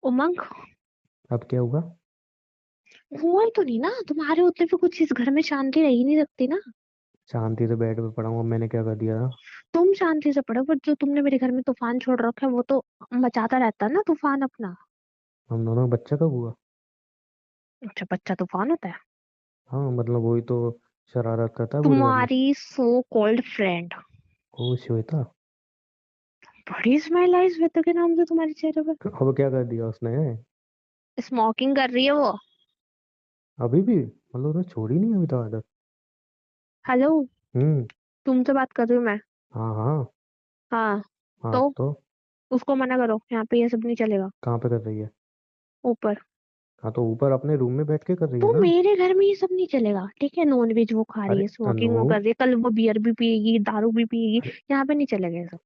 उमंग। अब क्या हुआ? हुआ ही तो नहीं ना, तुम्हारे होते हुए कुछ इस घर में शांति रह ही नहीं सकती ना। शांति से बेड पे पड़ा हूँ, मैंने क्या कर दिया था? तुम शांति से पढ़ो, बट जो तुमने मेरे घर में तूफान छोड़ रखा है वो तो मचाता रहता है ना तूफान अपना। हम दोनों का बच्चा कब हुआ? अच्छा, बच्चा तूफान होता है? हाँ मतलब वही तो, शरारत करता है पूरे घर में। तुम्हारी सो कॉल्ड फ्रेंड। ओ श्वेता। बड़ी स्माइल आई श्वेता के नाम से तुम्हारे चेहरे पर। अब क्या कर दिया उसने? स्मोकिंग कर रही है वो। अभी भी मतलब उसने छोड़ी नहीं अभी तक आदत? हेलो। हम्म। तुमसे बात कर रही हूँ मैं। हाँ हाँ। हाँ। हाँ तो तो उसको मना करो, यहाँ पे ये सब नहीं चलेगा। कहाँ पे कर रही है? ऊपर। हाँ तो ऊपर अपने रूम में बैठ के कर रही तो है ना। मेरे घर में ये सब नहीं चलेगा, ठीक है? नॉन वेज वो खा रही अरे है, तनु। स्मोकिंग वो कर रही है, कल वो बियर भी पिएगी, दारू भी पिएगी। अरे यहाँ पे नहीं चलेगा ये सब।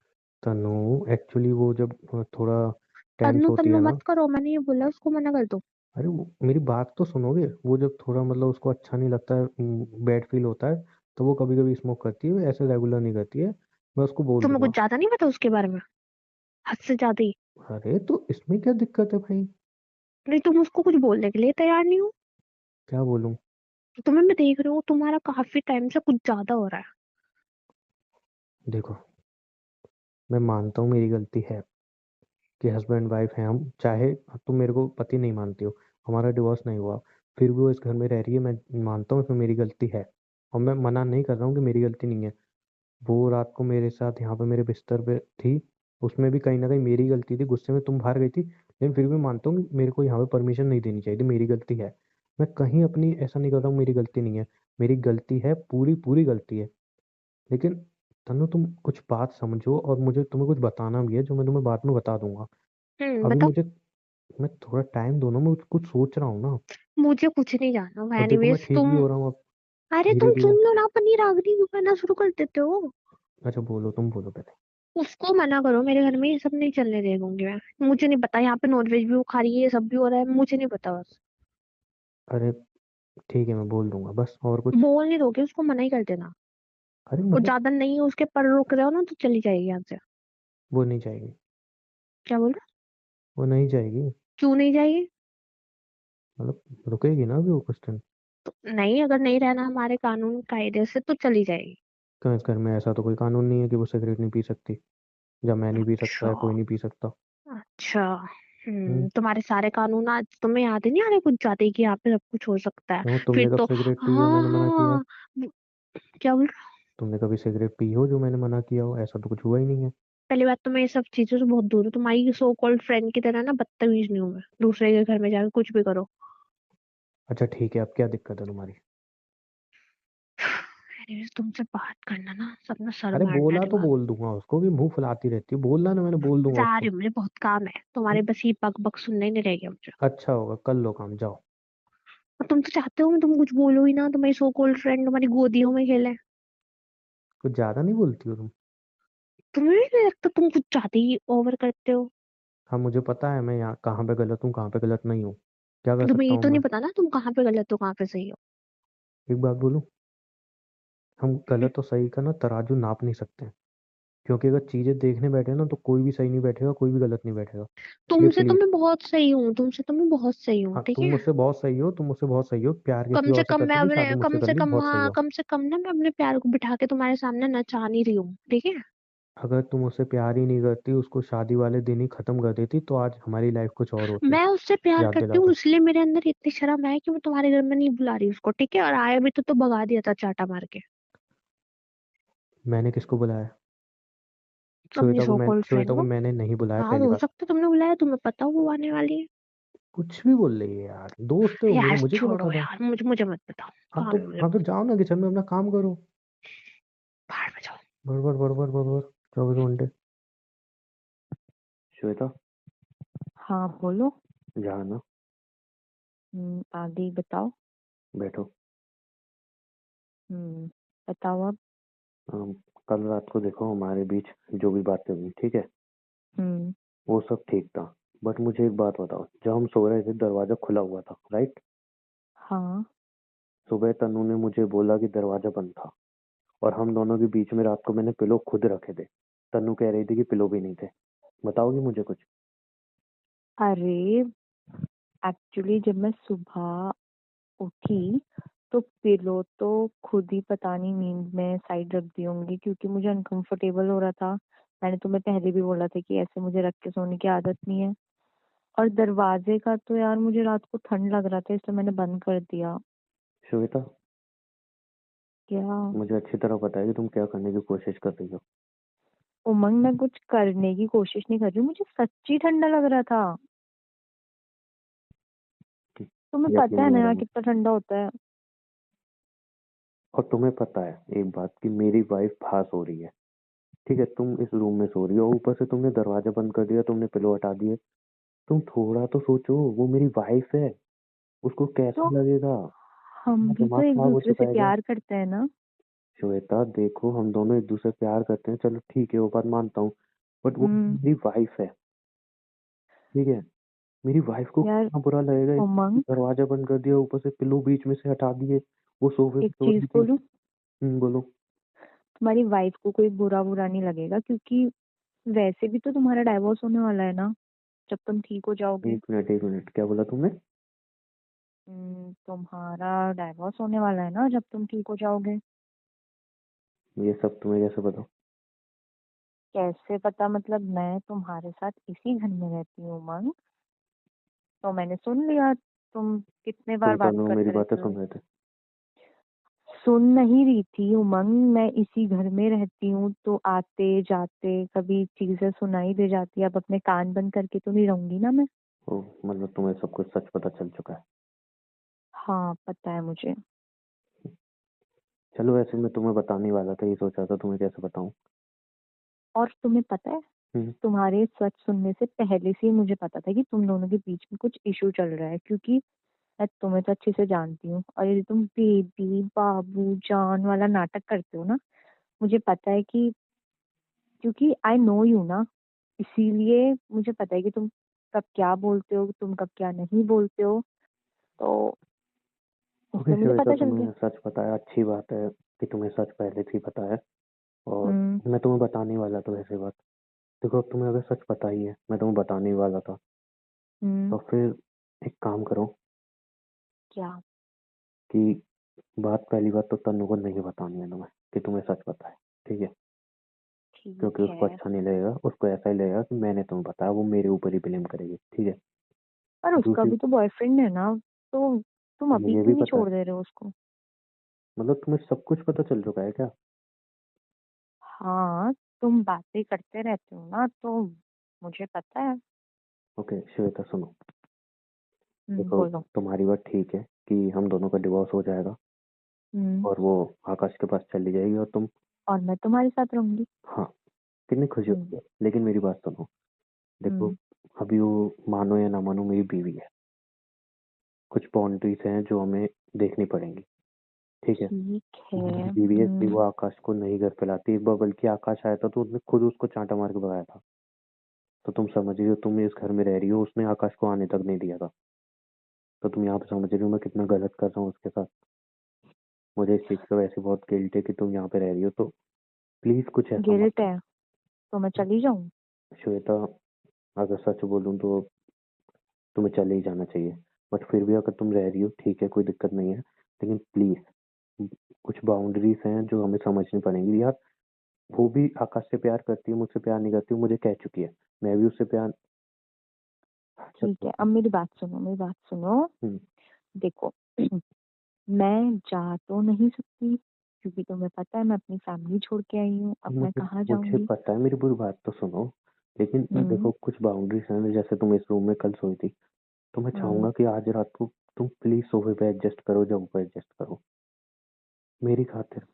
तनु, एक्चुअली वो जब थोड़ा टेंस तन्नू होती तन्नू है ना। मत करो, मैंने ये बोला उसको मना कर दो। अरे मेरी बात तो सुनोगे? वो जब थोड़ा मतलब उसको अच्छा नहीं लगता है, बैड फील होता है, तो वो कभी कभी स्मोक करती है, वो ऐसे रेगुलर नहीं करती है। मैं उसको बोल तुम्हें दूंगा। कुछ ज्यादा नहीं पता उसके बारे में? हद से ज्यादा ही। अरे तो इसमें क्या दिक्कत है भाई? नहीं, तुम उसको कुछ बोलने के लिए तैयार नहीं हो। क्या बोलूं? तुम्हें मैं देख रही हूँ, तुम्हारा काफी टाइम से कुछ ज्यादा हो रहा है। देखो, मैं मानता हूँ मेरी गलती है कि हस्बैंड वाइफ है हम, चाहे तुम मेरे को पति नहीं मानती हो, हमारा डिवोर्स नहीं हुआ, फिर भी वो इस घर में रह रही है, मैं मानता हूँ इसमें मेरी गलती है। और मैं मना नहीं कर रहा हूँ कि मेरी गलती नहीं है। वो रात को मेरे साथ यहाँ पे मेरे बिस्तर पे थी, उसमें भी कहीं ना कहीं मेरी गलती थी, गुस्से में तुम बाहर गई थी, लेकिन फिर भी मानता हूँ कि मेरे को यहाँ पे परमिशन नहीं देनी चाहिए थी, मेरी गलती है। मैं कहीं अपनी ऐसा नहीं कर रहा हूँ मेरी गलती नहीं है, मेरी गलती है, पूरी पूरी गलती है। लेकिन तनु तुम कुछ बात समझो, और मुझे तुम्हें कुछ बताना भी है जो मैं तुम्हें बाद में बता दूंगा। अभी बताओ। मुझे, मैं थोड़ा टाइम दो ना, मैं कुछ सोच रहा हूँ ना। मुझे कुछ नहीं जानना और देखो मैं एनीवेज ठीक भी तुम। हो रहा हूँ अब, अरे धीरे तुम धीरे। सुन लो ना, पनीर आगनी क्यों करना शुरू कर देते हो? अच्छा बोलो, तुम बोलो पहले। उसको मना करो, मेरे घर में ये सब नहीं चलने दे दूंगी मैं। मुझे नहीं पता, यहाँ पे नॉनवेज भी वो खा रही है, ये सब भी हो रहा है, मुझे नहीं पता बस। अरे ठीक है, मैं बोल दूंगा बस, और कुछ? बोल नहीं दोगे उसको, मना ही कर देना। अरे और मतलब, ज्यादा नहीं उसके पर रुक रहे हो ना तो चली जाएगी यहाँ से। वो नहीं जाएगी। क्या बोल रहे वो नहीं जाएगी। हो? क्यों नहीं जाएगी? मतलब रुकेगी ना अभी वो कुछ दिन। तो नहीं, अगर नहीं रहना हमारे कानून कायदे से तो चली जाएगी। क्यों, इस घर में ऐसा तो कोई कानून नहीं है कि वो सिगरेट नहीं पी सकती, या मैं नहीं पी सकता, अच्छा। या कोई नहीं पी सकता? अच्छा। हम्म। तुम्हारे सारे कानून आज तुम्हें याद ही नहीं आ रहे कुछ ज्यादा ही कि यहाँ पे सब कुछ हो सकता है। क्यों, फिर तुमने कब तो सिगरेट पी हो हाँ मैंने मना किया है? हाँ। वो- क्या बोल रहे हो? तुमने कभी सिगरेट पी हो जो मैंने मना किया हो? ऐसा तो कुछ हुआ ही नहीं है। पहली बात तो मैं ये सब चीजों से बहुत दूर हूँ, तुम्हारी सो कॉल्ड फ्रेंड की तरह ना बदतमीज नहीं हूँ मैं, दूसरे के घर में जाकर कुछ भी करो। अच्छा ठीक है, अब क्या दिक्कत है तुम्हारी? Anyways, तुमसे बात करना ना सब ना सर अरे मारना बोला तो दिमाग। बोल दूंगा उसको, भी मुंह फुलाती रहती है, बोलना ना, मैंने बोल दूंगा जा उसको। रही हूँ, मुझे बहुत काम है, तुम्हारे हम्म, बस ये बक बक सुनना ही नहीं रह गया मुझे। अच्छा होगा, कर लो काम, जाओ। और तुम तो चाहते हो मैं तुम कुछ बोलो ही ना, तुम्हारी सो कॉल्ड फ्रेंड तुम्हारी गोदियों में खेले। कुछ ज्यादा नहीं बोलती हो तुम? तुम्हें भी नहीं लगता तुम कुछ ज्यादा ही ओवर करते हो? हाँ मुझे पता है मैं यहाँ कहाँ पे गलत हूँ, कहाँ पे गलत नहीं हूँ। क्या कर तुम्हें सकता ये हूँ तो मैं? नहीं पता ना तुम कहाँ पे गलत हो कहाँ पे सही हो। एक बात बोलूं, हम गलत और सही का ना तराजू नाप नहीं सकते हैं। क्योंकि अगर चीजें देखने बैठे ना तो कोई भी सही नहीं बैठेगा, कोई भी गलत नहीं बैठेगा। इसलिए तुमसे तो प्लीज। मैं बहुत सही हूँ, तुमसे तो मैं बहुत सही हूँ, हाँ ठीक तुम है? मुझसे बहुत सही हो, तुम मुझसे बहुत सही हो, प्यार किसी कम से और से कम मैं करती थी, अपने शादी मुझसे कम कर से ली, कम बहुत सही हाँ, हो। कम से कम ना मैं अपने प्यार को बिठा के तुम्हारे सामने नचा नहीं रही हूँ, ठीक है? अगर तुम उससे प्यार ही नहीं करती, उसको शादी वाले दिन ही खत्म कर देती, तो आज हमारी लाइफ कुछ और होती। मैं उससे प्यार याद करती दिला हूँ, दो। इसलिए मेरे अंदर इतनी शर्म है कि मैं तुम्हारे घर में नहीं बुला रही उसको, ठीक है? और आया भी तो भगा दिया था चाटा मार के। मैंने किसको बुलाया? अपनी सो कॉल्ड श्वेता फ्रेंड को को। मैंने नहीं बुलाया, हाँ, पहली हो बात। सकता है तुमने बुलाया, तुम्हें पता हो वो आने वाली है। कुछ भी बोल रही है यार, दोस्त है वो मेरी, यार मुझे क्या छोड़ो पता था? यार, मुझे मत बताओ। काम है मुझे हाँ तो बहुत। जाओ ना किचन में, अपना काम करो। बाहर में जाओ। बड़बड़ बड़बड़ बड़बड़ 24 घंटे। श्वेता, हाँ बोलो। जहाँ ना, आदि बताओ। बैठो। बताओ अब। अम, कल रात को देखो हमारे बीच जो भी बातें हुई, ठीक है, हम्म। वो सब ठीक था। बट मुझे एक बात बताओ, जब हम सो रहे थे दरवाजा खुला हुआ था, राइट? हाँ। सुबह तन्नू ने मुझे बोला कि दरवाजा बंद था, और हम दोनों के बीच में रात को मैंने पिलो खुद रखे थे। तन्नू कह रही थी कि पिलो भी नहीं थे। बताओगी मुझे कुछ? अरे एक्चुअली जब मैं सुबह उठी तो पिलो तो खुद ही पता नहीं नींद में साइड रख दी होंगी, क्योंकि मुझे अनकंफर्टेबल हो रहा था। मैंने तुम्हें पहले भी बोला था कि ऐसे मुझे रख के सोने की आदत नहीं है। और दरवाजे का तो यार मुझे रात को ठंड लग रहा था, इसलिए मैंने बंद कर दिया। श्वेता, क्या? मुझे अच्छी तरह पता है कि तुम क्या करने की कोशिश कर रही हो। उमंग, मैं कुछ करने की कोशिश नहीं कर रही हूँ, मुझे सच्ची ठंडा लग रहा था। ठीक, तुम्हें यकीन पता है नहीं ना हो रहा यहाँ मुझे। कितना ठंडा होता है। और तुम्हें पता है एक बात कि मेरी वाइफ पास हो रही है। ठीक है, तुम इस रूम में सो रही हो, ऊपर से तुमने दरवाजा बंद कर दिया, तुमने पिलो हटा दिए। तुम थोड़ा तो सोचो, वो मेरी वाइफ है, उसको कैसा तो लगेगा। हम मेरा भी तो दिमाग एक खराब हो दूसरे चुका से है क्या। प्यार करते हैं ना। श्वेता देखो, हम दोनों एक दूसरे से प्यार करते हैं, चलो ठीक है, वो बात मानता हूँ। बट वो हम्म। मेरी वाइफ है। ठीक है, मेरी वाइफ को यार कितना बुरा लगेगा उमंग, दरवाजा बंद कर दिया, ऊपर से पिलो बीच में से हटा दिए, वो सोफे पे एक सो चीज रही थी। बोलूं, बोलो। तुम्हारी वाइफ को कोई बुरा बुरा नहीं लगेगा, क्योंकि वैसे भी तो तुम्हारा डाइवोर्स होने वाला है ना जब तुम ठीक हो जाओगे। एक मिनट, एक मिनट, क्या बोला तुमने। तुम्हारा डाइवोर्स होने वाला है ना जब तुम ठीक हो जाओगे। ये सब तुम्हें कैसे पता। कैसे पता मतलब, मैं तुम्हारे साथ इसी घर में रहती हूँ उमंग, तो मैंने सुन लिया तुम कितने बार तुम बात दोनों मेरी करते बातें रहते हो। सुन रहे थे। सुन नहीं रही थी उमंग, मैं इसी घर में रहती हूँ तो आते जाते कभी चीजें सुनाई दे जाती है, अब अपने कान बंद करके तो नहीं रहूंगी ना मैं। ओ, मतलब तुम्हें सब कुछ सच पता चल चुका है। हाँ पता है मुझे। चलो, वैसे मैं तुम्हें बताने वाला था, ये सोचा था तुम्हें कैसे बताऊं। और तुम्हें पता है, हम्म। तुम्हारे सच सुनने से पहले से ही मुझे पता था कि तुम दोनों के बीच में कुछ इशू चल रहा है, क्योंकि मैं तुम्हें तो अच्छे से जानती हूँ, और ये तुम बेबी बाबू जान वाला नाटक करते हो ना, मुझे पता है कि, क्योंकि आई नो यू ना, इसीलिए मुझे पता है कि तुम कब क्या बोलते हो, तुम कब क्या नहीं बोलते हो, तो ओके इसलिए मुझे श्वेता, पता चल गया। तुम्हें सच पता है, अच्छी बात है कि तुम्हें सच पहले से ही पता है। और हम्म। मैं तुम्हें बताने वाला था वैसे बात। देखो, अब तुम्हें अगर सच पता ही है, मैं तुम्हें बताने ही वाला था, हम्म। तो फिर एक काम करो क्या? कि पहली बात तो तन्नू को नहीं बतानी है तुम्हें कि तुम्हें सच पता है। ठीक है, क्योंकि ठीक उसको है। अच्छा नहीं लगेगा, उसको ऐसा ही लगेगा कि मैंने तुम्हें बताया, वो मेरे ऊपर ही ब्लेम करेगी। ठीक है। पर उसका दूसरी, भी तो बॉयफ्रेंड है ना, तो तुम अभी मुझे भी क्यों नहीं पता है। छोड़ दे रहे हो उसको। मतलब तुम्हें सब कुछ पता चल चुका है क्या। हाँ, तुम बातें करते रहते हो ना, तो मुझे पता है। ओके श्वेता, सुनो। देखो, बोलो। तुम्हारी बात ठीक है कि हम दोनों का डिवोर्स हो जाएगा हम्म। और वो आकाश के पास चली जाएगी और तुम। और मैं तुम्हारे साथ रहूंगी। हाँ, कितनी खुशी हम्म। होगी। लेकिन मेरी बात सुनो। देखो, हम्म। अभी वो मानो या ना मानो मेरी बीवी है। कुछ बाउंड्रीज हैं जो हमें देखनी पड़ेंगी। ठीक है। ठीक है। वो मेरी बीवी है, इसलिए वो आकाश को नहीं घर पे लाती। एक बार बल्कि आकाश आया था तो उसने खुद उसको चांटा मार के भगाया था। तो तुम समझ रही हो, तुम इस घर में रह रही हो, उसने आकाश को आने तक नहीं दिया था। तो तुम यहाँ पे समझ रही हो मैं कितना गलत कर रहा हूँ उसके साथ। मुझे इस चीज़ का वैसे बहुत गिल्ट है कि तुम यहाँ पे रह रही हो, तो प्लीज कुछ ऐसा मत गिल्ट है तो मैं चली जाऊं? करो। श्वेता, अगर सच बोलूं तो तुम्हें चले ही जाना चाहिए। बट फिर भी अगर तुम रह रही हो, ठीक है, कोई दिक्कत नहीं है। लेकिन प्लीज, कुछ बाउंड्रीज हैं जो हमें समझनी पड़ेंगी यार। वो भी आकाश से प्यार करती है, मुझसे प्यार नहीं करती, वो मुझे कह चुकी है। मैं भी उससे प्यार। ठीक है, अब मेरी बात सुनो, मेरी बात सुनो। हम्म, देखो, मैं जा तो नहीं सकती, क्योंकि तुम्हें पता है मैं अपनी फैमिली छोड़ के आई हूँ, अब मैं मुझे कहाँ मुझे जाऊंगी। पता है, मेरी पूरी बात तो सुनो। लेकिन हम्म। देखो, कुछ बाउंड्रीज हैं, जैसे तुम इस रूम में कल सोई थी, तो मैं हम्म। चाहूंगा कि आज रात को तुम प्लीज सोफे पे एडजस्ट करो, जब ऊपर एडजस्ट करो, मेरी खातिर,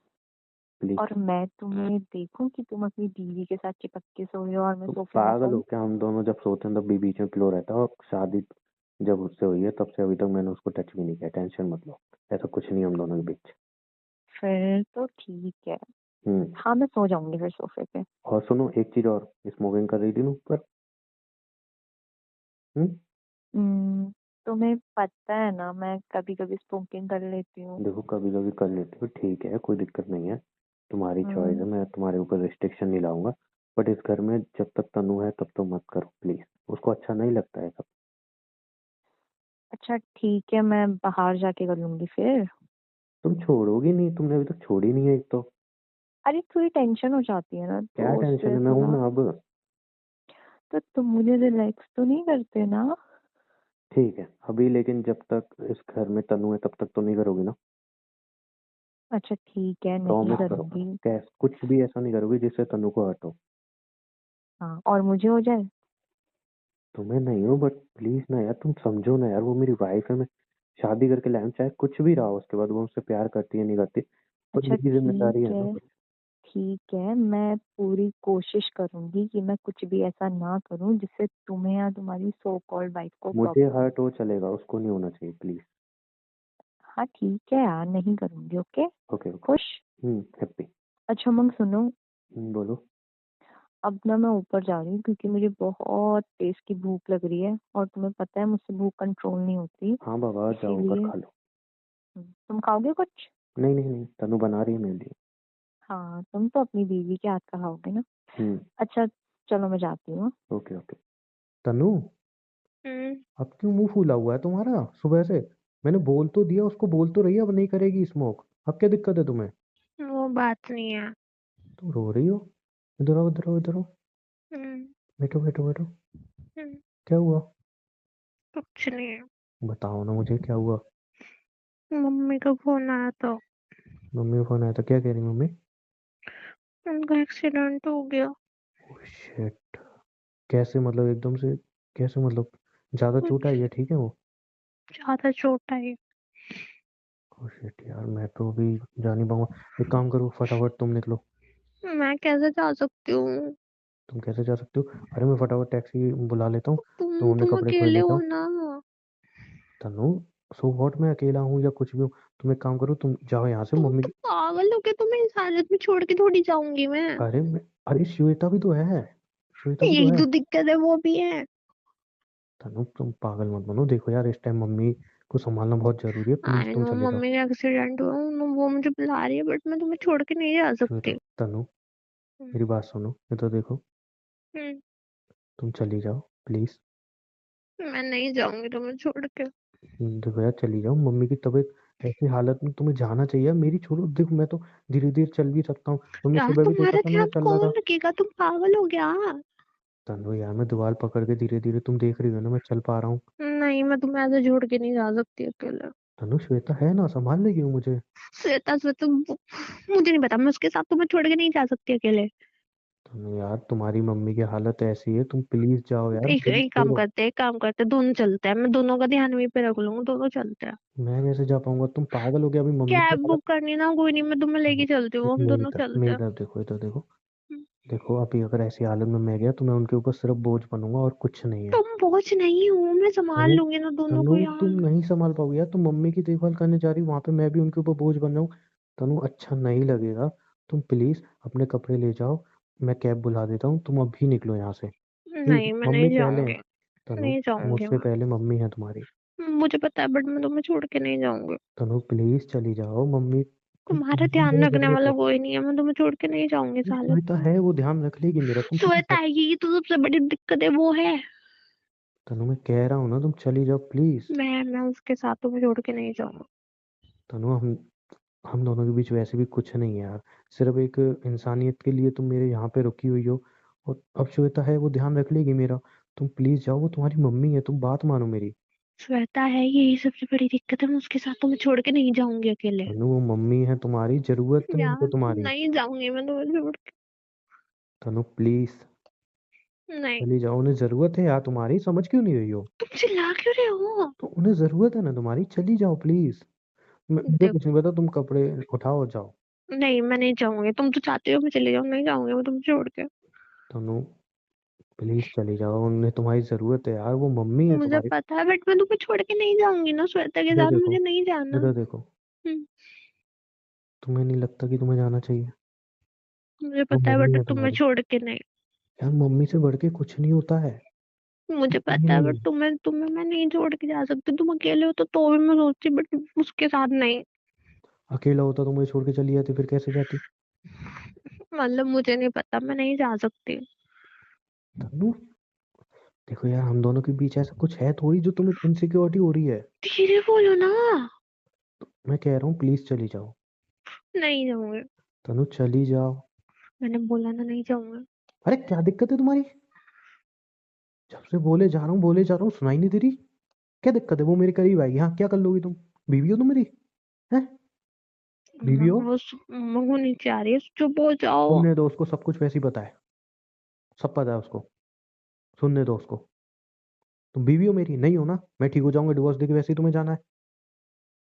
प्लीज। और मैं तुम्हें देखूं कि तुम अपनी बीवी के साथ चिपक के सोए हो और मैं तुम सोफे में पागल हो सोऊं? क्या। हम दोनों जब सोते हैं तब भी बीच में पिलो रहता है, और शादी जब उससे हुई है तब से अभी तक मैंने उसको टच भी नहीं किया। टेंशन मत लो, ऐसा कुछ नहीं है हम दोनों के बीच। फिर तो ठीक है। हम्म। हाँ, मैं सो जाऊंगी फिर सोफे पे। और सुनो, एक चीज और, स्मोकिंग कर रही थी ना ऊपर। हम्म। तुम्हें पता है ना मैं कभी कभी स्मोकिंग कर लेती हूँ। देखो, कभी कभी कर लेती हो, ठीक है, कोई दिक्कत नहीं है, तुम्हारी चॉइस हम्म। है, मैं तुम्हारे ऊपर रिस्ट्रिक्शन नहीं लाऊंगा। बट इस घर में जब तक तनु है तब तो मत करो प्लीज, उसको अच्छा नहीं लगता है सब। अच्छा ठीक है, मैं बाहर जाके कर लूंगी फिर। तुम छोड़ोगी नहीं, तुमने अभी तक छोड़ी नहीं है एक तो। अरे थोड़ी टेंशन हो जाती है ना, क्या तो टेंशन उससे है, मैं हूं थोड़ा। ना अब। तो तुम मुझे रिलैक्स तो नहीं करते ना? ठीक है अभी, लेकिन जब तक इस घर में तनु है तब तक तो नहीं करोगी ना। अच्छा ठीक है, नहीं प्रॉमिस करो, करूंगी। कैस कुछ भी ऐसा नहीं करोगी जिससे तनु को हर्ट हो। हाँ, और मुझे हो जाए। तुम्हें नहीं हो बट प्लीज ना यार, तुम समझो ना यार, वो मेरी वाइफ है, मैं शादी करके लाया हूं, चाहे कुछ भी रहा हो उसके बाद वो मुझसे प्यार करती है नहीं करती, पर अच्छा मेरी जिम्मेदारी है ठीक ना है, कुछ। ठीक है, मैं पूरी कोशिश करूंगी कि मैं कुछ भी ऐसा ना करूं जिससे तुम्हें या तुम्हारी सो कॉल्ड वाइफ को मुझे प्रॉब्लम हो। हर्ट हो चलेगा, उसको नहीं होना चाहिए प्लीज। हाँ ठीक है यार, नहीं करूंगी। ओके। Okay okay. खुश। हैप्पी। अच्छा मंग सुनो, बोलो। अब ना मैं ऊपर जा रही हूँ क्योंकि मुझे बहुत तेज की भूख लग रही है, और तुम्हें पता है मुझसे भूख कंट्रोल नहीं होती। हाँ बाबा जाओ ऊपर इसीलिए खा लो। तुम खाओगे कुछ? नहीं नहीं नहीं, तनु बना रही है मेरे लिए। हाँ, तुम तो अपनी बीवी के हाथ का खाओगे ना। हम्म। अच्छा, चलो मैं जाती हूँ। Okay okay. तनु, हम्म। अब क्यों मुंह फूला हुआ है तुम्हारा सुबह से? मैंने बोल तो दिया उसको, बोल तो रही है अब नहीं करेगी स्मोक, अब क्या दिक्कत है तुम्हें? वो बात नहीं है। तुम रो रही हो? इधर आओ इधर आओ इधर आओ। हम्म। बैठो बैठो बैठो। हम्म। क्या हुआ? कुछ नहीं है। बताओ ना मुझे क्या हुआ। मम्मी का फोन आया तो मम्मी का फोन आया था, क्या कह रही मम्मी? उनका एक्सीडेंट हो गया। Oh shit. कैसे मतलब एकदम से? कैसे मतलब? ज्यादा चोट कुछ आई है? ठीक है वो? ज्यादा चोट आई। ओह शिट यार, मैं तो अभी जा नहीं पाऊंगा। एक काम करो, फटाफट तुम निकलो। मैं कैसे जा सकती हूँ? तुम कैसे जा सकते हो? अरे मैं फटाफट टैक्सी बुला लेता हूँ। तुम अपने तुम कपड़े थोड़े अकेले हो लेके आओ। ना। तनु, सो व्हाट, मैं अकेला हूँ या कुछ भी हूँ, तुम एक काम करो, तुम जाओ यहाँ से तुम मम्मी तो की। पागल हो गए, तुम्हें इस हालत में छोड़ के थोड़ी जाऊंगी मैं। अरे अरे श्वेता भी तो है, श्वेता भी तो यही है। तो दिक्कत है, वो भी है। तनु तुम पागल मत बनो, देखो यार इस टाइम मम्मी को संभालना बहुत जरूरी है, प्लीज आई तुम नो चले जाओ। मम्मी का एक्सीडेंट हुआ, वो मुझे बुला रही है, बट मैं तुम्हें छोड़ के नहीं जा श्वेता, सकती। तनु हम्म। मेरी बात सुनो, ये तो देखो, हम्म। तुम चली जाओ प्लीज। मैं नहीं जाऊंगी तुम्हें छोड़ के। देखो यार चली जाओ, मम्मी की तबीयत ऐसी हालत में तुम्हें जाना चाहिए, मेरी छोड़ो, देखो मैं तो धीरे धीरे चल भी सकता हूँ, तुमने यार सुबह भी देखा तुम्हारा था मैं ध्यान चल रहा कौन था। रखेगा, तुम पागल हो गया। तनु यार मैं दीवार पकड़ के धीरे धीरे, तुम देख रही हो ना मैं चल पा रहा हूँ। नहीं, मैं तुम्हें ऐसे छोड़ के नहीं जा सकती अकेले। तनु श्वेता है ना, संभाल लेगी वो मुझे। श्वेता श्वेता मुझे नहीं पता, मैं उसके साथ तुम्हें छोड़ के नहीं जा सकती अकेले। तनु यार तुम्हारी मम्मी की हालत ऐसी है, तुम प्लीज जाओ यार, एक मुझे एक काम छोड़ो। करते हैं, एक काम करते हैं, दोनों चलते हैं, मैं दोनों का ध्यान वहीं पे रख लूंगा, दोनों चलते हैं। मैं कैसे जा पाऊंगा? तुम पागल हो गया, अभी मम्मी की कैब हालत। बुक करनी ना, कोई नहीं, मैं तुम्हें तनु, लेके चलती हूँ, हम मेरी दोनों तरफ, चलते मेरी हैं। तरफ देखो, इधर देखो। देखो अभी अगर ऐसी हालत में मैं गया तो मैं उनके ऊपर सिर्फ बोझ बनूंगा और कुछ नहीं है। तुम बोझ नहीं हो, मैं संभाल तनु, लूंगी ना दोनों तनु को तुम यार। नहीं संभाल पाओगे यार, तुम मम्मी की देखभाल करने जा रही हो, वहां पे मैं भी उनके ऊपर बोझ बन रहा हूँ। तनु अच्छा नहीं लगेगा, तुम प्लीज अपने कपड़े ले जाओ, मैं कैब बुला देता हूँ, तुम अभी निकलो यहाँ से प्लीज, नहीं, मैं मम्मी नहीं पहले हैं। जाऊंगी। तनु, नहीं जाऊंगी मुझसे मैं। पहले मम्मी है तुम्हारी। मुझे पता है, बट मैं तुम्हें छोड़ के नहीं जाऊंगी। तनु प्लीज चली जाओ, मम्मी की तुम्हारा तुम्हारी ध्यान बहुत रखने जरूरत वाला है। कोई नहीं है, मैं तुम्हें छोड़ के नहीं जाऊंगी इस ये हालत श्वेता में। है, वो ध्यान रख लेगी मेरा, तुम किसी श्वेता आएगी, ये तो सबसे बड़ी दिक्कत है, वो है। तनु मैं कह रहा हूँ ना, तुम चली जाओ प्लीज। मैं उसके साथ तुम्हें छोड़ के नहीं जाऊंगी। तनु हम दोनों के बीच वैसे भी कुछ नहीं है यार, सिर्फ एक इंसानियत के लिए तुम मेरे यहाँ पे रुकी हुई हो, और अब श्वेता है वो ध्यान रख लेगी मेरा, तुम प्लीज जाओ, वो तुम्हारी मम्मी है, तुम बात मानो मेरी। श्वेता है, यही सबसे बड़ी दिक्कत है, मैं उसके साथ तुम्हें छोड़ के नहीं जाऊंगी अकेले। तनु वो मम्मी है तुम्हारी, जरूरत है उनको यार तुम्हारी। नहीं जाऊंगी मैं तुम्हें छोड़ के। तनु प्लीज नहीं। चली जाओ, उन्हें जरूरत है यार तुम्हारी, समझ क्यों नहीं रही हो? तुम चिल्ला क्यों रहे हो? तो उन्हें जरूरत है ना तुम्हारी, चली जाओ प्लीज। मुझे कुछ देखो, नहीं पता, तुम कपड़े उठाओ और जाओ। नहीं मैं नहीं जाऊंगी, तुम तो चाहते हो मैं चले जाऊँ, नहीं जाऊंगी मैं तुम छोड़ के। तनु प्लीज चली जाओ, उन्हें तुम्हारी जरूरत है यार, वो मम्मी है मुझे तुम्हारी। पता है, बट मैं तुम्हें छोड़ के नहीं जाऊंगी ना, श्वेता के इधर साथ देखो, मुझे नहीं जाना। इधर देखो, हम्म, तुम्हें नहीं लगता कि तुम्हें जाना चाहिए? मुझे वो पता है, मम्मी बट है तुम्हें तुम्हारी। छोड़ के नहीं। यार मम्मी से बढ़ के कुछ नहीं होता है, मुझे कुछ भी पता है, बट नहीं। तुम्हें तुम्हें मैं नहीं छोड़ के जा सकती, तुम अकेले हो तो भी मैं सोचती, बट उसके साथ नहीं। अकेला होता तो मुझे छोड़ के चली जाती, फिर कैसे जाती? मतलब मुझे नहीं पता, मैं नहीं जा सकती। तनु, देखो यार, हम दोनों के बीच ऐसा कुछ है थोड़ी जो तुम्हें इनसिक्योरिटी हो रही है। धीरे बोलो ना। मैं कह रहा हूँ प्लीज चली जाओ। नहीं जाऊंगी। तनु चली जाओ। मैंने बोला ना, नहीं जाऊंगी। अरे क्या दिक्कत है तुम्हारी? जब से बोले जा रहा हूँ, सुनाई नहीं दे रही? क्या दिक्कत है? वो मेरे करीब आएगी, हाँ क्या कर लोगी तुम? बीवी हो तुम मेरी? है? बीवी हो? मम्मा को नीचे आ रही है, चुप हो जाओ। सुनने दो उसको, सब कुछ वैसे ही पता है, सब पता है उसको। सुनने दो उसको। तुम बीवी हो मेरी? नहीं हो ना? मैं ठीक हो जाऊंगा डिवोर्स देके, वैसे ही तुम्हें जाना है।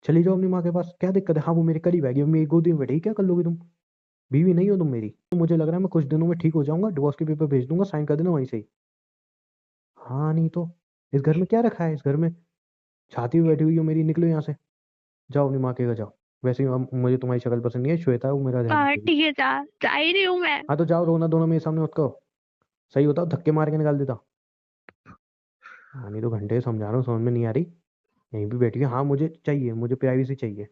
चली जाओ अपनी माँ के पास, क्या दिक्कत है? हाँ वो मेरे करीब आएगी, अब मेरी गोदी में बैठेगी, क्या कर लोगी तुम? बीवी नहीं हो तुम मेरी। तो मुझे लग रहा है मैं कुछ दिनों में ठीक हो जाऊंगा, डिवोर्स के पेपर भेज दूंगा, साइन कर देना वहीं से ही। हाँ नहीं तो। इस घर में क्या रखा है? इस घर में छाती में बैठी हुई हो मेरी, निकलो यहाँ से। जाओ अपनी माँ के घर जाओ। वैसे ही मुझे तुम्हारी शक्ल पसंद नहीं है, श्वेता है वो, मेरा ध्यान हाँ रखेगी। ठीक है, जा ही रही हूँ मैं। हाँ तो जाओ, रोना धोना मेरे सामने मत करो। सही होता धक्के मार के निकाल देता। हाँ नहीं तो, घंटे से समझा रहा हूँ, समझ में नहीं आ रही। यहीं भी बैठी है, हाँ मुझे चाहिए, मुझे प्राइवेसी चाहिए।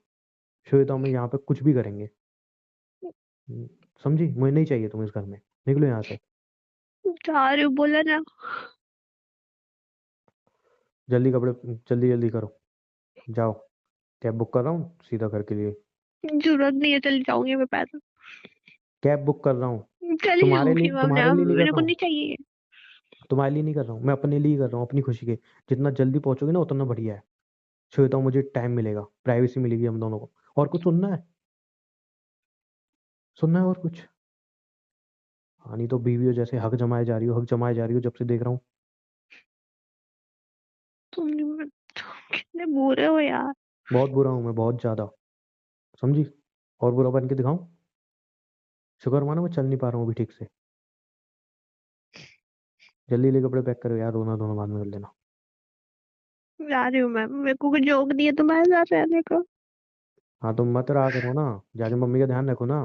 श्वेता में यहाँ पे कुछ भी करेंगे। हम्म, समझी? मुझे नहीं चाहिए तुम इस घर में, निकलो यहाँ से। जा रही हूँ, बोला ना। जल्दी कपड़े, जल्दी जल्दी करो, जाओ। कैब बुक कर रहा हूँ सीधा घर के लिए। जरूरत नहीं है, चली जाऊंगी मैं पैदल। कैब बुक कर रहा हूँ। चली जाऊंगी मैं, तुम्हारे लिए नहीं कर मेरे रहा को हूँ। नहीं चाहिए। तुम्हारे लिए नहीं कर रहा हूँ, मैं अपने लिए कर रहा हूँ, अपनी खुशी के। जितना जल्दी पहुंचोगे ना उतना बढ़िया है। सोचता हूँ मुझे टाइम मिलेगा, प्राइवेसी मिलेगी हम दोनों को। और कुछ सुनना है? सुनना है और कुछ? हाँ नहीं तो, बीवी हो जैसे हक जमाए जा रही हो, हक जमाए जा रही हो जब से देख रहा हूँ। तुम कितने बुरे हो यार। बहुत बुरा हूँ मैं, बहुत ज्यादा। समझी? और बुरा बन के दिखाऊं? शुक्र मानो मैं चल नहीं पा रहा हूँ अभी ठीक से। जल्दी ले कपड़े पैक करो यार, रोना धोना बाद में कर लेना। जा रही हूँ मैं, मेरे को कुछ जोक दिए तुम्हारे साथ रहने को। हाँ तो मत रहा करो ना। जाके मम्मी का ध्यान रखो ना।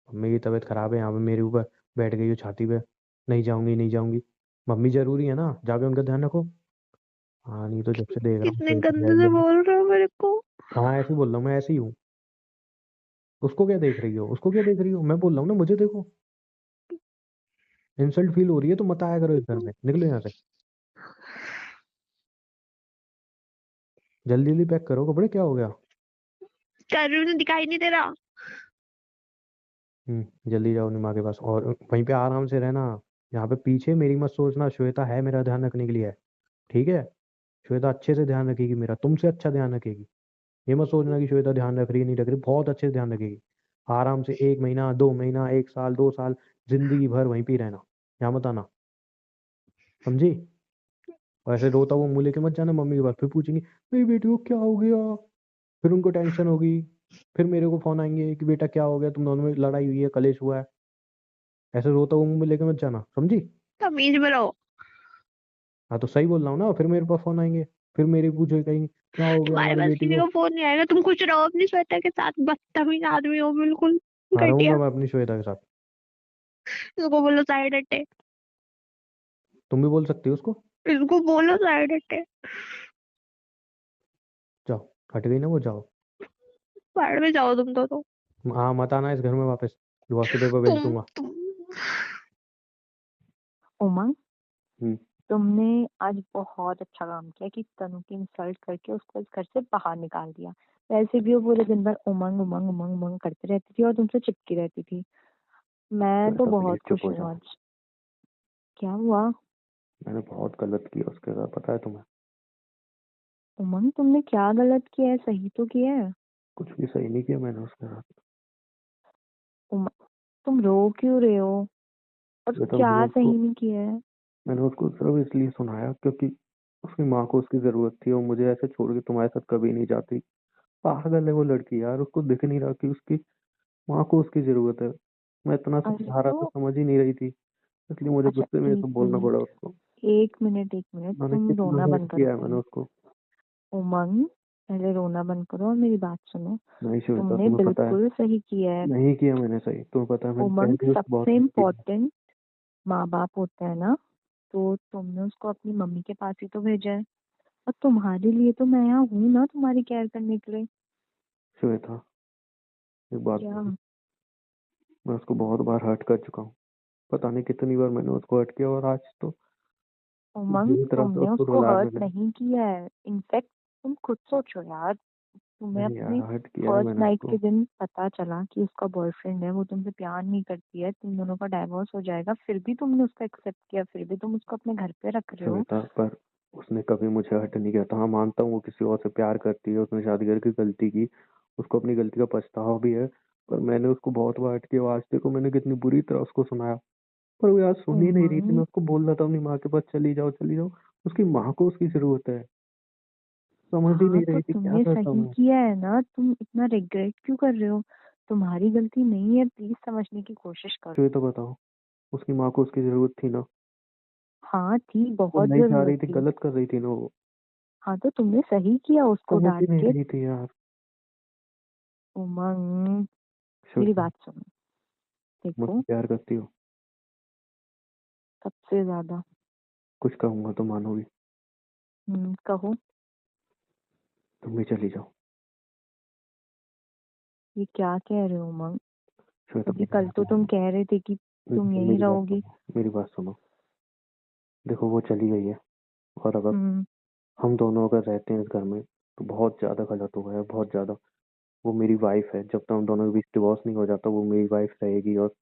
मम्मी की तबीयत खराब है, यहाँ पे मेरे ऊपर बैठ गई हो छाती पे। नहीं जाऊंगी, नहीं जाऊंगी। मम्मी जरूरी है ना, जाके उनका ध्यान रखो। हाँ नहीं तो, जब से देख रहा हूँ कितने सोच गंदे रही से है। बोल रहे हो मेरे को। हाँ ऐसे ही बोल रहा हूँ, मैं ऐसे ही हूँ। उसको क्या देख रही हो? उसको क्या देख रही हो? मैं बोल रहा हूँ ना, मुझे देखो। इंसल्ट फील हो रही है तो मत आया करो इस घर में, निकलो यहाँ से। जल्दी जल्दी पैक करो कपड़े, क्या हो गया? कर रही हूँ, दिखाई नहीं दे रहा। जल्दी जाओ अपनी माँ के पास, और वहीं पे आराम से रहना। यहाँ पे पीछे मेरी मत सोचना, श्वेता है मेरा ध्यान रखने के लिए है। ठीक है? श्वेता अच्छे से ध्यान रखेगी मेरा, तुमसे अच्छा ध्यान रखेगी। ये मत सोचना कि श्वेता ध्यान रख रही है नहीं रख रही, बहुत अच्छे से ध्यान रखेगी। आराम से 1 महीना, 2 महीना, 1 साल, 2 साल, जिंदगी भर वहीं पे ही रहना। यहाँ मत आना। समझी? और ऐसे रोता हुआ मुंह लेके मत जाना, मम्मी के पास फिर पूछेंगी मेरी बेटी को क्या हो गया। फिर उनको टेंशन होगी। फिर मेरे को फोन आएंगे कि बेटा क्या हो गया, तुम दोनों में लड़ाई हुई है, कलेश हुआ है। ऐसे रोता हुआ मुंह में लेके मत जाना, समझी? तमीज में रहो। हाँ तो सही बोल रहा हूँ ना, फिर मेरे पास फोन आएंगे। फिर मेरे पूछे कहीं क्या हो गया तुम्हारे हमारी पास बेटी किसी को। का फोन नहीं आएगा, तुम खुश रहो अपनी श्वेता के साथ, बदतमीज आदमी हो बिल्कुल। हाँ रहूंगा घटिया। मैं अपनी श्वेता के साथ। इसको बोलो साइड हटे। तुम भी बोल सकती हो उसको। इसको बोलो साइड हटे। जाओ। हट गई ना वो, जाओ। बाहर में जाओ तुम तो। हाँ मत आना इस घर में वापस, डिवोर्स के पेपर भेज दूंगा। तुम उमंग, हम्म। तुमने आज बहुत अच्छा काम किया कि तनु की इंसल्ट करके उसको इस घर से बाहर निकाल दिया। वैसे भी वो पूरे दिन भर उमंग उमंग उमंग उमंग करती रहती थी और तुमसे चिपकी रहती थी। मैं तो श्वेता प्लीज बहुत चुप खुश हो हूँ जाओ। आज। क्या हुआ? मैंने बहुत गलत किया उसके साथ, पता है तुम्हें? उमंग, तुमने क्या गलत किया है? सही तो किया है। कुछ भी सही नहीं किया मैंने उसके साथ। उमंग, तुम रो क्यों रहे हो? और श्वेता क्या सही नहीं किया है? मैंने उसको सिर्फ इसलिए सुनाया क्योंकि उसकी माँ को उसकी जरूरत थी, और मुझे ऐसे छोड़ के तुम्हारे साथ कभी नहीं जाती। पागल है वो लड़की यार, उसको दिख नहीं रहा कि उसकी माँ को उसकी जरूरत है। मैं इतना अरे समझा रहा था, तो समझ ही नहीं रही थी। इसलिए मुझे अच्छा, गुस्से में ये एक सब बोलना पड़ा मिनट, उसको। एक मिनट, एक मिनट, मैंने तुम कितना रोना हर्ट बंद करो किया है मैंने पहले। उसको। उमंग, पहले रोना बंद करो और मेरी बात सुनो। नहीं श्वेता, तुमने तुम्हें पता है बिल्कुल सही किया है। नहीं किया मैंने सही, तुम्हें पता है मैंने उमंग, पहले भी उसको बहुत सबसे हर्ट किया है। इम्पोर्टेंट माँ बाप होता है ना, तो तुमने उसको अपनी मम्मी के पास ही तो भेजा है। और तुम्हारे लिए तो मैं यहाँ हूँ ना, तुम्हारी केयर करने के लिए। श्वेता एक बात क्या? बोलो, मैं उसको बहुत बार हर्ट कर चुका हूँ। पता नहीं कितनी बार मैंने उसको हर्ट किया, और आज तो उमंग, बुरी तरह से तुमने उसको उसको रुला हर्ट मैंने। नहीं किया है। इनफैक्ट तुम खुद सोचो यार, तुम्हें नहीं यार, अपनी हर्ट किया है फर्स्ट मैंने नाइट उसको। के दिन पता चला कि उसका बॉयफ्रेंड है, वो तुमसे प्यार नहीं करती है, तुम दोनों का डाइवोर्स हो जाएगा, फिर भी तुमने उसको एक्सेप्ट किया, फिर भी तुम उसको अपने घर पे रख रहे हो। श्वेता, पर उसने कभी मुझे हर्ट नहीं किया था। हाँ, मानता हूँ वो किसी और से प्यार करती है, उसने शादी करके गलती की, उसको अपनी गलती का पछतावा भी है। पर मैंने उसको बहुत बार हर्ट किया। आज देखो मैंने कितनी बुरी तरह उसको सुनाया, पर वो यार सुन ही नहीं रही थी। मैं उमंग, उसको बोल रहा था अपनी माँ के पास चली जाओ चली जाओ, उसकी माँ को उसकी जरूरत है। समझ ही हाँ नहीं तो रही थी, क्या तुमने करता सही मैं। किया है ना, तुम इतना रिग्रेट क्यों कर रहे हो? तुम्हारी गलती नहीं है, प्लीज समझने की कोशिश करो। तो ये तो बताओ, उसकी माँ को उसकी जरूरत थी ना। हाँ थी, वो बहुत नहीं चाह जरूरत रही थी, थी। गलत कर रही थी ना वो। हाँ तो तुमने सही किया उसको समझ ही डांट नहीं के। रही थी यार। उमंग, मेरी श्वेता, बात सुनो। देखो, मुझसे प्यार करती हो? सबसे ज्यादा। कुछ कहूंगा तो मानोगी? कहो। तुम भी चली जाओ। ये क्या कह रहे हो उमंग? श्वेता, अभी मेरी कल बात तो तुम सुनो। कह रहे थे कि तुम यहीं मेरी बात रहोगे। सुनो, मेरी बात सुनो। देखो वो चली गई है, और अगर हम्म। हम दोनों अगर रहते हैं इस घर में तो बहुत ज्यादा गलत हुआ है, बहुत ज्यादा। वो मेरी वाइफ है, जब तक हम दोनों के बीच डिवोर्स नहीं हो जाता वो मेरी वाइफ रहेगी। और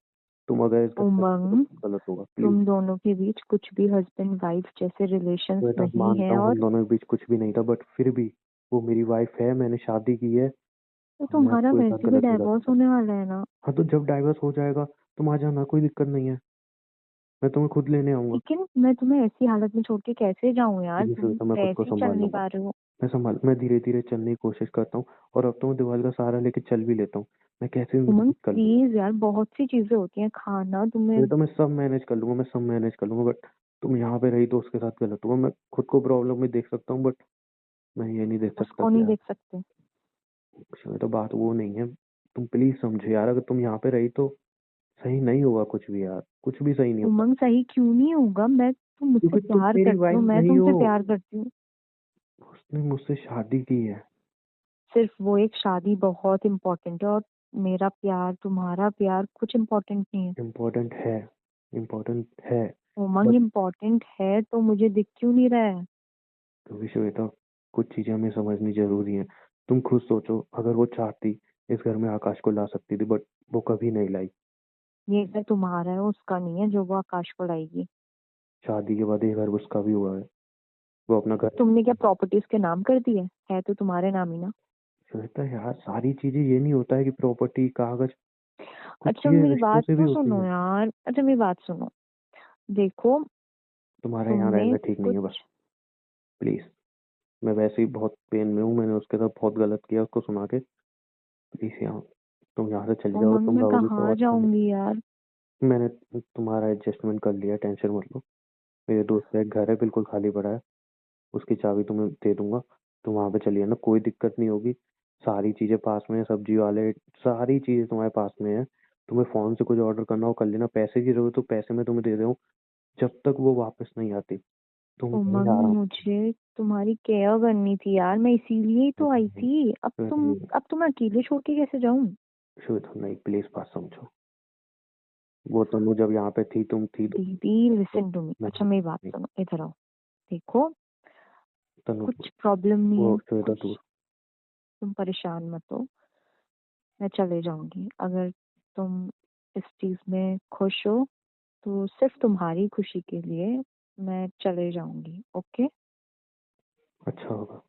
तुम अगर इस घर में रहोगे तो उमंग, बहुत गलत होगा, प्लीज। तुम दोनों के बीच कुछ भी हस्बैंड वाइफ जैसे रिलेशंस श्वेता, नहीं मानता है, हूँ हम और दोनों के बीच कुछ भी नहीं था, बट फिर भी वो मेरी वाइफ है, मैंने शादी की है, तो और मैं तुम्हारा उसके साथ वैसे भी गलत नहीं कर डाइवोर्स सकता। होने वाला है ना। हाँ, तो जब डाइवर्स हो जाएगा तुम आ जाना, कोई दिक्कत नहीं है। मैं तुम्हें खुद लेने आऊंगा। लेकिन मैं तुम्हें ऐसी हालत में छोड़ के कैसे जाऊं यार, प्लीज तुम श्वेता, मैं खुद को ऐसे ही चल संभाल नहीं लूंगा। पा रहे हो। मैं धीरे धीरे चलने की कोशिश करता हूँ, और अब तो मैं दीवार का सहारा लेके चल भी लेता हूँ। मैं कैसे भी उमंग मैनेज कर लूंगा। प्लीज यार, बहुत सी चीजें होती हैं, खाना तुम्हें। ये तो मैं सब मैनेज कर लूंगा, मैं सब मैनेज कर लूंगा, बट तुम यहाँ पे रही तो उसके साथ गलत हुआ। मैं खुद को प्रॉब्लम में देख सकता हूँ, बट मैं ये नहीं देख सकता उसको कि नहीं यार, देख सकते। उसमें तो बात वो नहीं है। तुम प्लीज समझो यार, अगर तुम यहाँ पे रही तो सही नहीं होगा कुछ भी यार, कुछ भी सही नहीं होगा। उमंग सही क्यों नहीं होगा? तुम मुझसे क्योंकि तुम प्यार मेरी करते वाइफ हो, मैं नहीं हो। तुमसे प्यार करती हूँ। उसने मुझसे शादी की है। सिर्फ वो एक शादी बहुत इम्पोर्टेंट है, और मेरा प्यार, तुम्हारा प्यार कुछ इम्पोर्टेंट नहीं है। इम्पोर्टेंट है, इम्पोर्टेंट है। उमंग, बट इम्पोर्टेंट है तो मुझे दिख क्यों नहीं रहा है? कभी श्वेता, कुछ चीजें हमें समझनी जरूरी है। तुम खुद सोचो, अगर वो चाहती इस घर में आकाश को ला सकती थी, बट वो कभी नहीं लाई। ये घर तुम्हारा है, उसका नहीं है जो वो आकाश को लाएगी। शादी के बाद ये घर उसका भी हुआ है, वो अपना घर। तुमने क्या प्रॉपर्टी उसके नाम कर दी है तो तुम्हारे नाम ही ना। श्वेता यार, सारी चीजें ये नहीं होता है कि प्रॉपर्टी कागज, कुछ अच्छा चीजें मेरी रिश्तों बात से भी तो होती सुनो हैं। यार, अच्छा मेरी बात सुनो। देखो, तुम्हारा यहाँ तुमने रहना ठीक नहीं है, बस कुछ। प्लीज। मैं वैसे ही बहुत पेन में हूँ, मैंने उसके साथ बहुत गलत किया उसको सुना के। प्लीज यहाँ, तुम यहाँ से चली जाओ, उमंग, तुम मैं रहोगी तो कहाँ अच्छा नहीं। जाऊंगी यार? मैंने तुम्हारा एडजस्टमेंट कर लिया, टेंशन मत लो। मेरे दोस्त का एक घर है, बिल्कुल खाली पड़ा है, उसकी चाबी तुम्हें दे दूंगा। तुम वहां पे चलिए ना, कोई दिक्कत नहीं होगी। सारी चीजें पास में है, सब्जी वाले, सारी चीजें तुम्हारे पास में है। तुम्हें फोन से कुछ ऑर्डर करना हो कर लेना, पैसे की जरूरत हो पैसे मैं तुम्हें दे रहा हूँ, जब तक वो वापस नहीं आती। तुम कहीं उमंग, आराम मुझे तुम्हारी केयर करनी थी यार, मैं इसीलिए ही तो आई नहीं। थी। अब तुम अकेले छोड़ के कैसे जाऊं? श्वेता नहीं, प्लीज बात समझो। वो तनु जब यहाँ पे थी, तुम थी दीदी, तो लिसन टू मी। अच्छा नहीं, मेरी बात नहीं, सुनो, इधर आओ। देखो, तनु कुछ प्रॉब्लम नहीं है, वो श्वेता कुछ। दूर। तुम परेशान मत हो, मैं चले जाऊंगी। अगर तुम इस चीज में खुश हो तो सिर्फ तुम्हारी खुशी के लिए मैं चले जाऊंगी, ओके? अच्छा होगा।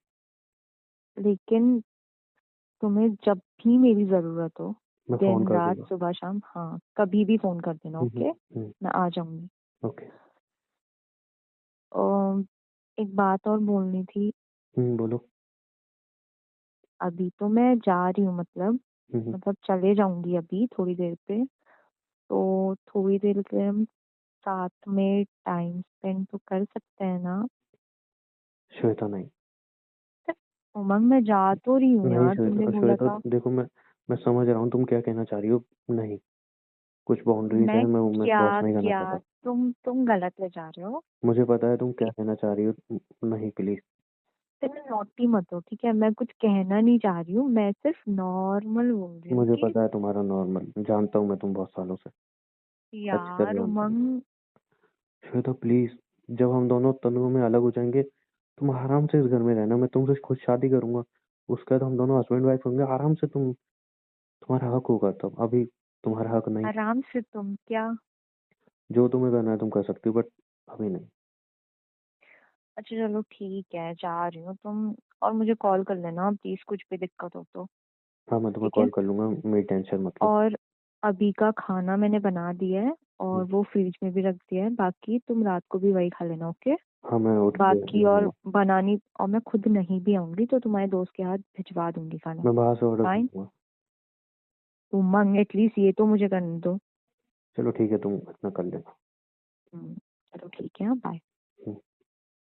लेकिन तुम्हें जब भी मेरी जरूरत हो, मैं फोन दिन कर रात दूंगा। सुबह शाम, हाँ कभी भी फोन कर देना, ओके? हम्म। मैं आ जाऊंगी। ओके। एक बात और बोलनी थी। बोलो। अभी तो मैं जा रही हूँ, मतलब हम्म। मतलब चले जाऊंगी अभी थोड़ी देर पे। तो थोड़ी देर के हम साथ में टाइम स्पेंड तो कर सकते हैं ना? श्वेता नहीं। उमंग, मैं जा तो रही हूँ नहीं यार, तुमने श्वेता, बोला श्वेता था। देखो, मैं समझ रहा हूँ तुम क्या कहना चाह रही हो। नहीं, कुछ बाउंड्रीज मैं है, मैं क्या क्रॉस नहीं करना क्या चाहता। तुम गलत ले जा रहे हो। मुझे पता है तुम क्या कि कहना चाह रही हो। नहीं प्लीज। इतना नॉटी मत हो, ठीक है? मैं कुछ कहना नहीं चाह रही हूँ, मैं सिर्फ नॉर्मल बोल रही हूँ मुझे कि पता है तुम्हारा नॉर्मल, जानता हूँ मैं तुम बहुत सालों से, अच्छी तरह यार जानता हूँ। उमंग, श्वेता प्लीज, जब हम दोनों तनुओं में अलग हो जाएंगे, तुम आराम से इस घर में रहना, मैं तुमसे खुद शादी करूंगा, उसके बाद हम दोनों हस्बैंड वाइफ होंगे आराम से, तुम्हारा हक होगा तब, अभी तुम्हारा हक नहीं। आराम से तुम क्या? जो तुम्हें करना है तुम कर सकती हो, बट अभी नहीं। अच्छा चलो ठीक है, जा रही हूँ तुम, और मुझे कॉल कर लेना प्लीज, कुछ भी दिक्कत हो तो। हाँ मैं तुम्हें ठीक है? कॉल कर लूंगा, मेरी टेंशन मत लो। और अभी का खाना मैंने बना दिया है और हम्म, वो फ्रिज में भी रख दिया है, बाकी तुम रात को भी वही खा लेना, ओके? हाँ मैं उठ के बाकी ले और लूंगा। बनानी, और मैं खुद नहीं भी आऊंगी तो तुम्हारे दोस्त के हाथ भिजवा दूंगी खाना। मैं बाहर से ऑर्डर कर फाइन? दूंगा। उमंग एटलीस्ट ये तो मुझे करने दो। चलो ठीक है, तुम इतना कर लेना। चलो ठीक है, बाय।